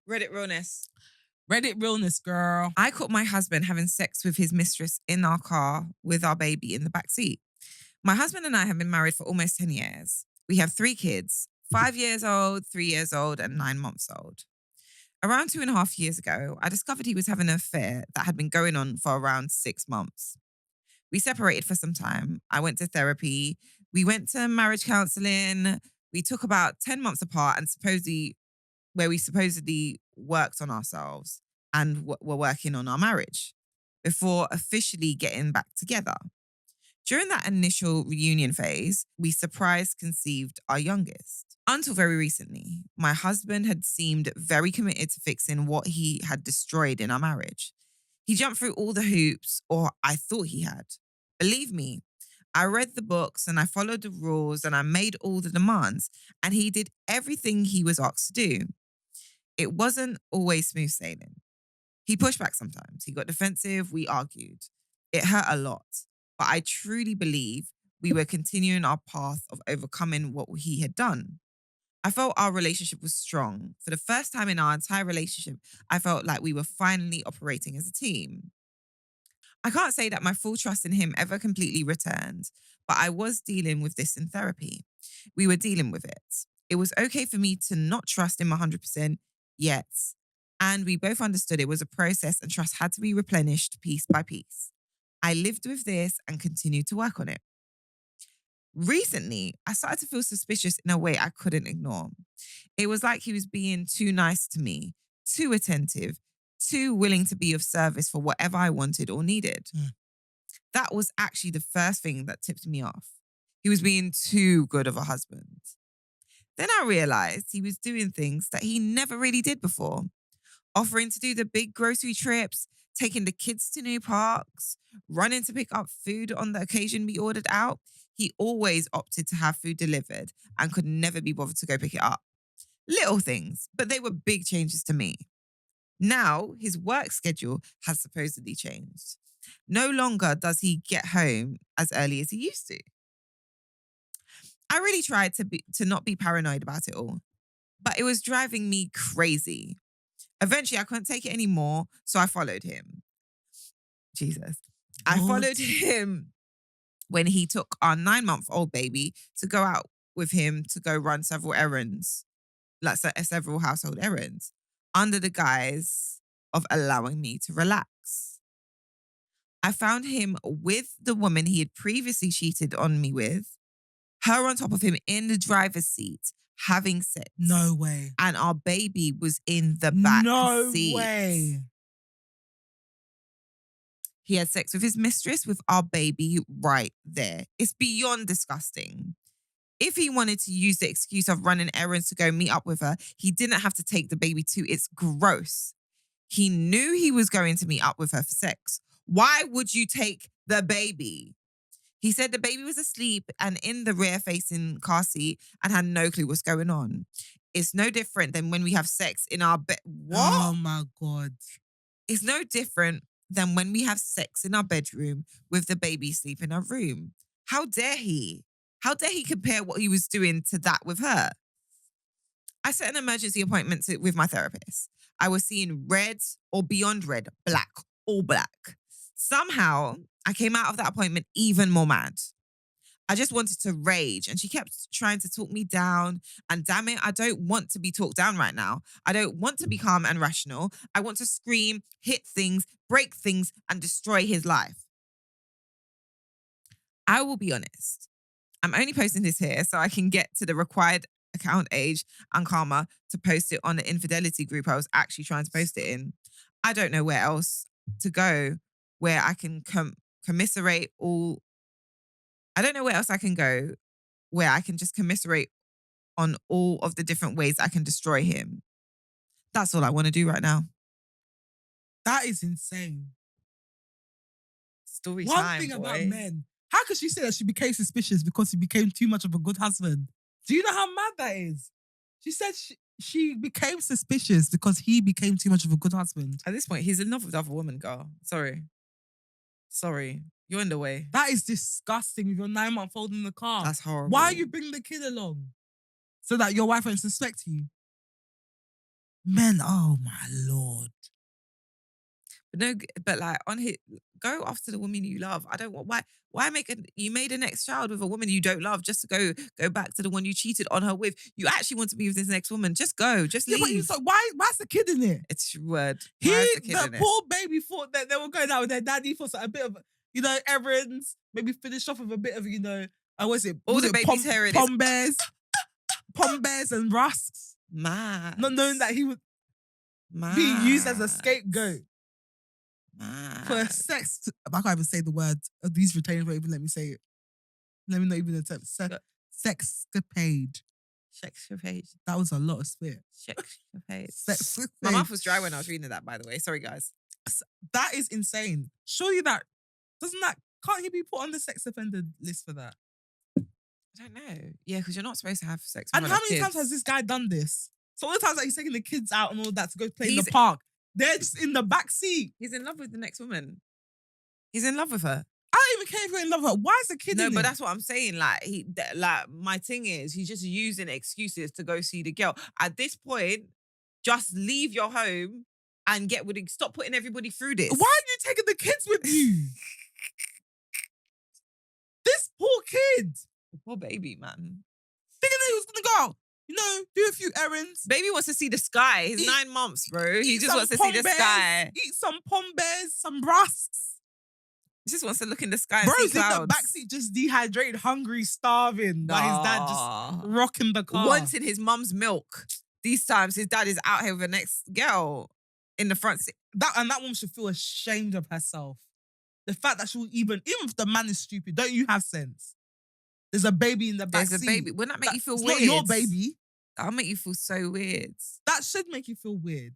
Reddit realness. Reddit realness, girl. I caught my husband having sex with his mistress in our car with our baby in the back seat. My husband and I have been married for almost 10 years. We have 3 kids, 5 years old, 3 years old, and 9 months old. Around 2.5 years ago, I discovered he was having an affair that had been going on for around 6 months. We separated for some time. I went to therapy. We went to marriage counseling. We took about 10 months apart and where we supposedly worked on ourselves and were working on our marriage before officially getting back together. During that initial reunion phase, we surprise conceived our youngest. Until very recently, my husband had seemed very committed to fixing what he had destroyed in our marriage. He jumped through all the hoops, or I thought he had. Believe me, I read the books and I followed the rules and I made all the demands, and he did everything he was asked to do. It wasn't always smooth sailing. He pushed back sometimes. He got defensive. We argued. It hurt a lot. But I truly believe we were continuing our path of overcoming what he had done. I felt our relationship was strong. For the first time in our entire relationship, I felt like we were finally operating as a team. I can't say that my full trust in him ever completely returned, but I was dealing with this in therapy. We were dealing with it. It was okay for me to not trust him 100% yet. And we both understood it was a process and trust had to be replenished piece by piece. I lived with this and continued to work on it. Recently, I started to feel suspicious in a way I couldn't ignore. It was like he was being too nice to me, too attentive, too willing to be of service for whatever I wanted or needed. That was actually the first thing that tipped me off. He was being too good of a husband. Then I realized he was doing things that he never really did before. Offering to do the big grocery trips, taking the kids to new parks, running to pick up food on the occasion we ordered out. He always opted to have food delivered and could never be bothered to go pick it up. Little things, but they were big changes to me. Now, his work schedule has supposedly changed. No longer does he get home as early as he used to. I really tried to not be paranoid about it all, but it was driving me crazy. Eventually, I couldn't take it anymore, so I followed him. Jesus. I followed him when he took our 9-month-old baby to go out with him to go run several errands, like several household errands, under the guise of allowing me to relax. I found him with the woman he had previously cheated on me with, her on top of him in the driver's seat, having sex. No way. And our baby was in the back seat. No way. He had sex with his mistress with our baby right there. It's beyond disgusting. If he wanted to use the excuse of running errands to go meet up with her, he didn't have to take the baby too. It's gross. He knew he was going to meet up with her for sex. Why would you take the baby? He said the baby was asleep and in the rear-facing car seat and had no clue what's going on. It's no different than when we have sex in our bed. What? Oh my God. It's no different than when we have sex in our bedroom with the baby asleep in our room. How dare he? How dare he compare what he was doing to that with her? I set an emergency appointment with my therapist. I was seeing red or beyond red, black, all black. Somehow, I came out of that appointment even more mad. I just wanted to rage, and she kept trying to talk me down. And damn it, I don't want to be talked down right now. I don't want to be calm and rational. I want to scream, hit things, break things, and destroy his life. I will be honest. I'm only posting this here so I can get to the required account age and karma to post it on the infidelity group I was actually trying to post it in. I don't know where else to go where I can commiserate all. I don't know where else I can go where I can just commiserate on all of the different ways I can destroy him. That's all I want to do right now. That is insane. Story One time, thing boys. about men. How could she say that she became suspicious because he became too much of a good husband? Do you know how mad that is? She said she became suspicious because he became too much of a good husband. At this point, he's in love with other women, girl. Sorry. You're in the way. That is disgusting with your 9-month-old in the car. That's horrible. Why are you bringing the kid along? So that your wife won't suspect you? Men, oh my Lord. But no, but like on his, go after the woman you love. I don't want why you made a next child with a woman you don't love just to go back to the one you cheated on her with. You actually want to be with this next woman. Just go. Just Yeah, but leave. so why's the kid in it? It's word. He, Why is the kid the in it? poor baby thought that they were going out with their daddy for a bit of, errands, maybe finish off with a bit of, was it baby's hearing is pom bears and rusks. mad. Not knowing that he would Mad. be used as a scapegoat Mad. for a sex. I can't even say the word. These retainers won't even let me say it. Let me not even attempt. Sexcapade. Sexcapade. That was a lot of spit. Sexcapade. Sexcapade. My mouth was dry when I was reading that, by the way. Sorry, guys. That is insane. Surely can't he be put on the sex offender list for that? I don't know. Yeah, because you're not supposed to have sex. And with how many kids. times has this guy done this? So all the times that he's taking the kids out and all that to go play in He's- the park, they're just in the back seat. He's in love with the next woman. He's in love with her. I don't even care if you're in love with her. Why is the kid No, in but it? that's what I'm saying. Like my thing is, he's just using excuses to go see the girl. At this point, just leave your home and stop putting everybody through this. Why are you taking the kids with you? This poor kid. Poor baby, man. Thinking that he was gonna go out, do a few errands. Baby wants to see the sky. He's 9 months, bro. He just wants to see the sky. Eat some pom bears, some rusks. He just wants to look in the sky and Bro's see in clouds. the backseat just dehydrated, hungry, starving. While his dad just rocking the car. Wanting his mum's milk. These times his dad is out here with the next girl in the front seat. That woman should feel ashamed of herself. The fact that she'll even if the man is stupid, don't you have sense? There's a baby in the backseat. There's a baby. Wouldn't that make you feel it's weird? Not your baby. That'll make you feel so weird. That should make you feel weird.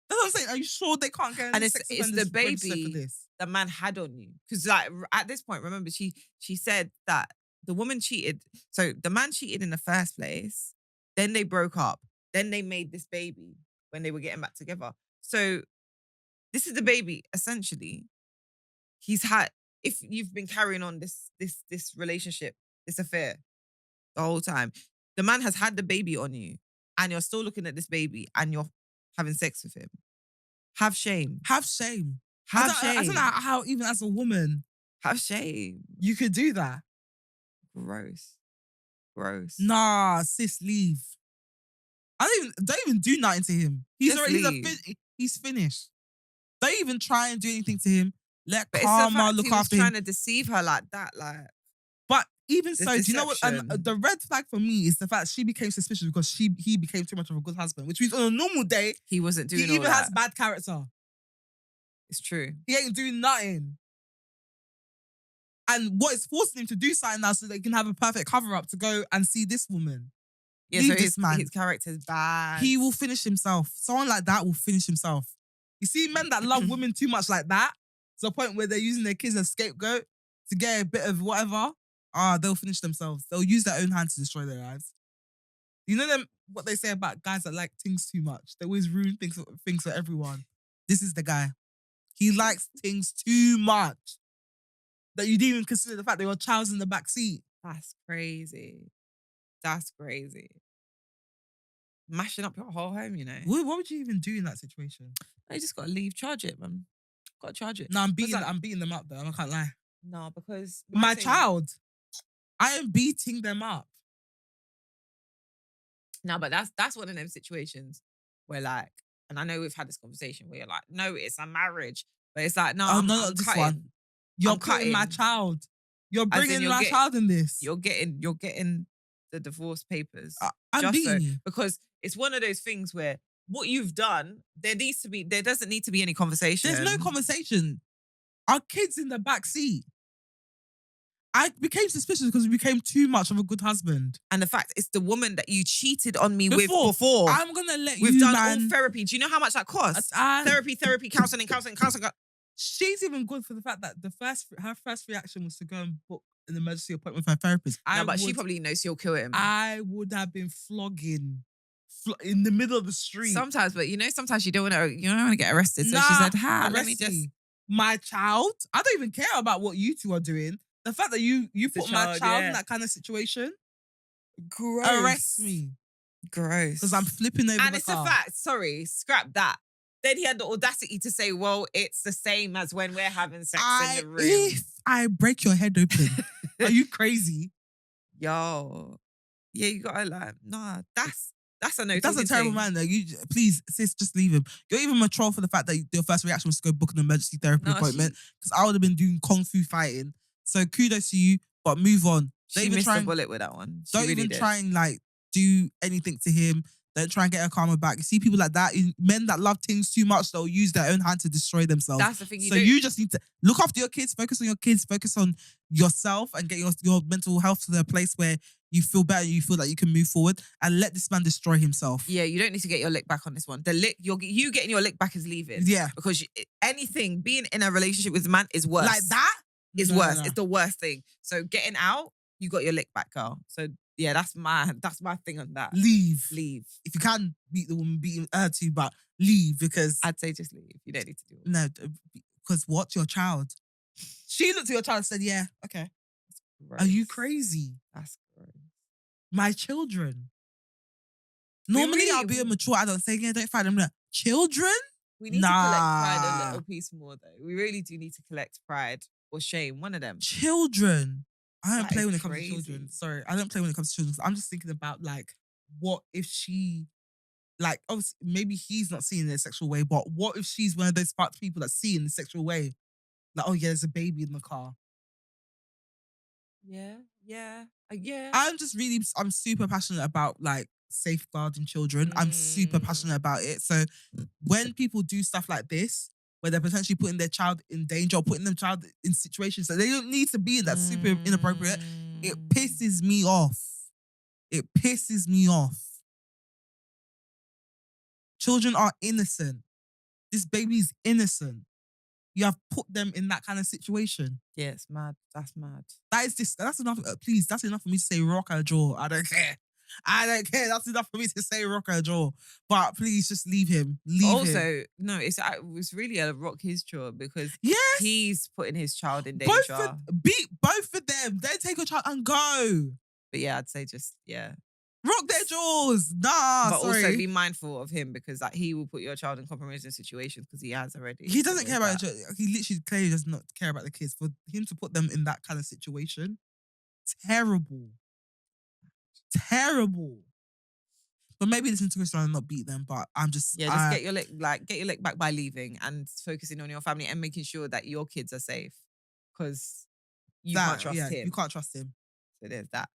That's what I'm saying. Are you sure they can't get And any it's sex the offenders registered baby for this? the man had on you. Because like at this point, remember, she said that the woman cheated. So the man cheated in the first place. Then they broke up. Then they made this baby when they were getting back together. So this is the baby, essentially. He's had, if you've been carrying on this relationship, this affair the whole time, the man has had the baby on you and you're still looking at this baby and you're having sex with him. Have shame. Have shame. Have I don't shame. know how even as a woman Have shame. you could do that. Gross. Nah, sis, leave. Don't even do nothing to him. Just leave. He's finished. Don't even try and do anything to him. Let But it's the karma fact look he was after trying him. to deceive her like that. Like, But even so, There's do you know what? And deception. the red flag for me is the fact she became suspicious because he became too much of a good husband. Which means on a normal day, he wasn't he doing all even that. has bad character. It's true. He ain't doing nothing. And what is forcing him to do something now so they can have a perfect cover up to go and see this woman. Yeah, Leave so this man. his character's bad. He will finish himself. Someone like that will finish himself. You see, men that love women too much like that, to the point where they're using their kids as scapegoat to get a bit of whatever, they'll finish themselves. They'll use their own hand to destroy their lives. You know them what they say about guys that like things too much? They always ruin things for everyone. This is the guy. He likes things too much. That you didn't even consider the fact that your child's in the back seat. That's crazy. That's crazy. Mashing up your whole home, you know. What would you even do in that situation? You just gotta leave. Charge it, man. Gotta charge it. No, I'm What's that? beating them up though. I can't lie. No, because My thing- child. I am beating them up. No, but that's one of them situations where like, and I know we've had this conversation where you're like, no, it's a marriage. But it's like, no, Oh, I'm, no, I'm not this cutting. one. You're I'm putting my cutting. child. You're As in bringing you're my get- child in this. You're getting the divorce papers. I'm just beating so, you. because it's one of those things where what you've done, there doesn't need to be any conversation. There's no conversation. Our kid's in the back seat. I became suspicious because we became too much of a good husband. And the fact it's the woman that you cheated on me with before. I'm gonna let We've you, done man. all therapy. Do you know how much that costs? I- Therapy, counseling. She's even good for the fact that her first reaction was to go and book an emergency appointment with her therapist. No, but she probably knows she'll kill him. I would have been flogging in the middle of the street. Sometimes, but sometimes you don't want to get arrested. So she said, let me arrest just. me. My child, I don't even care about what you two are doing. The fact that you put my child in that kind of situation, Gross. arrest me. Gross. Because I'm flipping over And the it's car. a fact. Sorry, scrap that. Then he had the audacity to say, well, it's the same as when we're having sex in the room. If I break your head open, are you crazy? Yo. Yeah, you gotta like, nah, that's a no That's a talking terrible thing. man though. You please, sis, just leave him. You're even mature for the fact that your first reaction was to go book an emergency therapy No, appointment. Because I would have been doing kung fu fighting. So kudos to you, but move on. she missed the bullet with that one. She Don't really even did. try and like do anything to him. Don't try and get her karma back. You see people like that, men that love things too much, they'll use their own hand to destroy themselves. That's the thing. So you just need to look after your kids, focus on your kids, focus on yourself, and get your mental health to the place where you feel better, you feel like you can move forward, and let this man destroy himself. Yeah, you don't need to get your lick back on this one. The lick, you getting your lick back is leaving. Yeah. Because anything, being in a relationship with a man is worse. Like that is No, worse. no. It's the worst thing. So getting out, you got your lick back, girl. So yeah, that's my thing on that. Leave. If you can beat the woman, beat her too, but leave because I'd say just leave. You don't need to do it. No, because what's your child? She looked at your child and said, "Yeah, okay." Gross. Are you crazy? That's gross. My children. Normally, I'll be a mature adult and say, "Yeah, don't fight them." Like, children? We need to collect pride a little piece more, though. We really do need to collect pride or shame. One of them. Children. I don't That play is when it comes crazy. to children. Sorry, I don't play when it comes to children. I'm just thinking about like, what if she, like, obviously, maybe he's not seeing it in a sexual way, but what if she's one of those people that see in the sexual way? Like, oh yeah, there's a baby in the car. Yeah. I'm super passionate about like safeguarding children. I'm super passionate about it. So when people do stuff like this, where they're potentially putting their child in danger or putting their child in situations that they don't need to be in, that's super inappropriate, it pisses me off. It pisses me off. Children are innocent. This baby's innocent. You have put them in that kind of situation. Yeah, it's mad. That's mad. That's enough. Please, that's enough for me to say rock her jaw. I don't care. That's enough for me to say rock her jaw. But please, just leave him. Also, no, it's really a rock his jaw because he's putting his child in danger. Beat both of them. Then take your child and go. But yeah, I'd say just rock their jaws. Nah, but sorry. also be mindful of him because he will put your child in compromising situations because he has already. He doesn't care about your child. He literally clearly does not care about the kids. For him to put them in that kind of situation, terrible. But maybe listen to Crystal and not beat them. But I'm just get your lick back by leaving and focusing on your family and making sure that your kids are safe because you can't trust him. You can't trust him. So there's that.